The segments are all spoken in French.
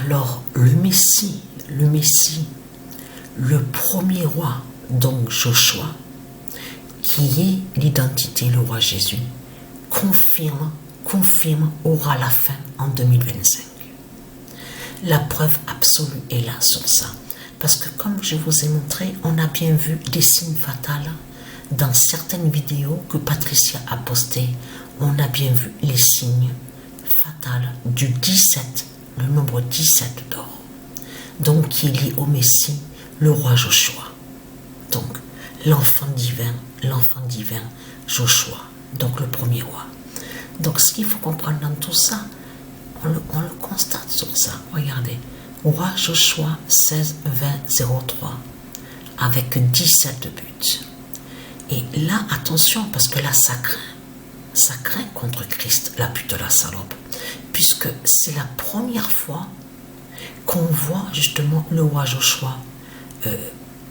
Alors, le Messie, le premier roi, donc Joshua, qui est l'identité, le roi Jésus, confirme, aura la fin en 2025. La preuve absolue est là sur ça. Parce que comme je vous ai montré, on a bien vu des signes fatals dans certaines vidéos que Patricia a postées. On a bien vu les signes fatals du 17, le nombre 17 d'or. Donc qui est lié au Messie, le roi Joshua. Donc l'enfant divin Joshua, donc le premier roi. Donc ce qu'il faut comprendre dans tout ça, on le constate sur ça. Regardez, roi Joshua 16, 20, 03, avec 17 buts. Et là, attention, parce que là, ça craint contre Christ, la pute de la salope, puisque c'est la première fois qu'on voit justement le roi Joshua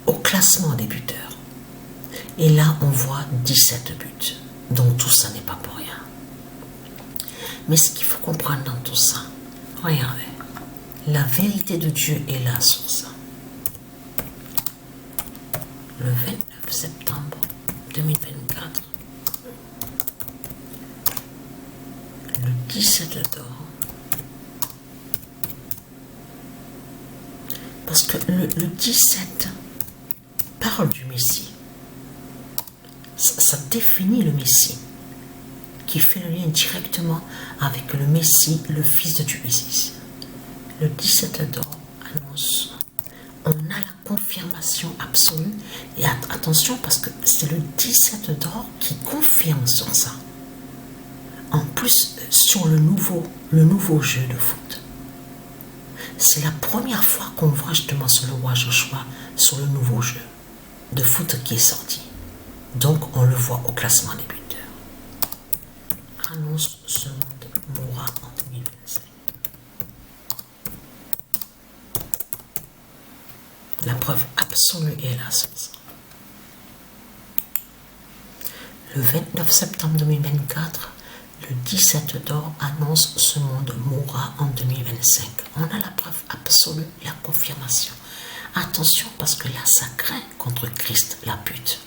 au classement des buteurs. Et là, on voit 17 buts. Donc tout ça n'est pas pour rien. Mais ce qu'il faut comprendre dans tout ça, regardez, la vérité de Dieu est là sur ça. Le 29 septembre 2024, le 17 d'or, parce que le 17 parle du Messie. Ça définit le Messie, qui fait le lien directement avec le Messie, le fils de Dieu Isis. Le 17 d'or annonce, on a la confirmation absolue, et attention parce que c'est le 17 d'or qui confirme sur ça. En plus, sur le nouveau jeu de foot. C'est la première fois qu'on voit justement sur le roi Joshua, sur le nouveau jeu de foot qui est sorti. Donc on le voit au classement des buteurs. Annonce ce monde mourra en 2025. La preuve absolue est là sur ça. Le 29 septembre 2024, le 17 d'or annonce ce monde mourra en 2025. On a la preuve absolue, la confirmation. Attention parce que là ça craint contre Christ la pute.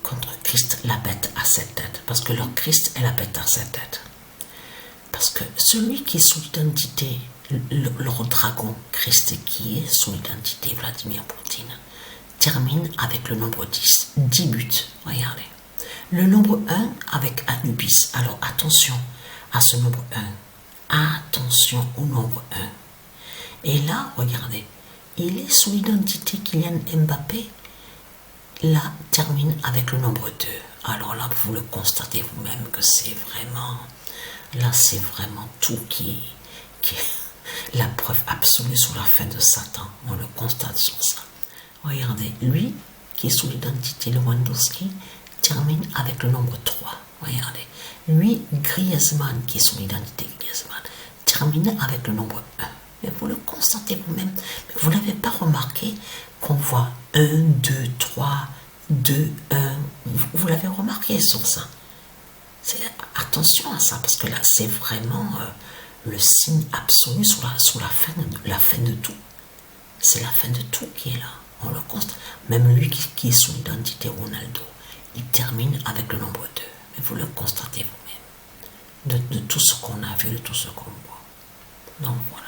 Contre Christ la bête à 7 têtes. Parce que leur Christ est la bête à 7 têtes. Parce que celui qui est sous l'identité, leur dragon Christ qui est sous l'identité Vladimir Poutine, termine avec le nombre 10. 10 buts, regardez. Le nombre 1 avec Anubis. Alors attention à ce nombre 1. Attention au nombre 1. Et là, regardez, il est sous l'identité Kylian Mbappé. Là, termine avec le nombre 2. Alors là, vous le constatez vous-même que c'est vraiment... Là, c'est vraiment tout qui est la preuve absolue sur la fin de Satan. On le constate sur ça. Regardez, lui, qui est sous l'identité Lewandowski, termine avec le nombre 3. Regardez. Lui, Griezmann, qui est sous l'identité Griezmann, termine avec le nombre 1. Mais vous le constatez vous-même. Mais vous n'avez pas remarqué qu'on voit 1, 2, 3, 2, 1. Vous l'avez remarqué sur ça. Attention à ça, parce que là, c'est vraiment le signe absolu sur la fin de tout. C'est la fin de tout qui est là. On le constate. Même lui qui est sous l'identité Ronaldo, il termine avec le nombre 2. Mais vous le constatez vous-même. De tout ce qu'on a vu, de tout ce qu'on voit. Donc voilà.